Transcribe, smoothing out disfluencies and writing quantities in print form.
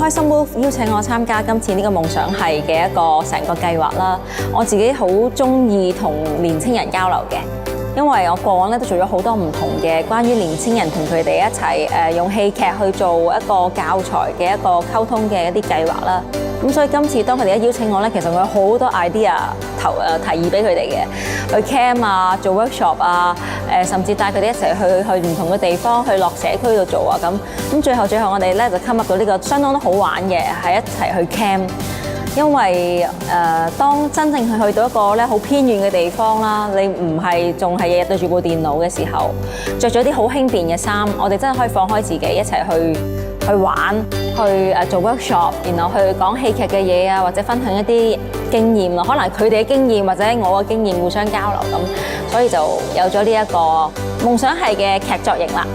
開心 Move 邀請我參加今次呢個夢想系嘅一個成個計劃啦。我自己好中意同年青人交流嘅，因為我過往咧都做咗好多唔同嘅關於年青人同佢哋一齊用戲劇去做一個教材嘅一個溝通嘅一啲計劃啦。咁所以今次當佢哋一邀請我咧，其實我有好多 idea 提議俾佢哋嘅，去 camp 啊，做 workshop 啊，甚至帶佢哋一齊去唔同嘅地方，去落社區度做啊咁。最後我哋咧就 come up 到呢個相當都好玩嘅，係一齊去 camp。因為當真正去到一個咧好偏遠嘅地方啦，你唔係仲係日日對住部電腦嘅時候，着咗啲好輕便嘅衫，我哋真係可以放開自己一齊去玩，去做 workshop， 然後去講戲劇嘅嘢啊，或者分享一啲經驗咯，可能佢哋嘅經驗或者我嘅經驗互相交流咁，所以就有咗呢一個夢想系嘅劇作營啦。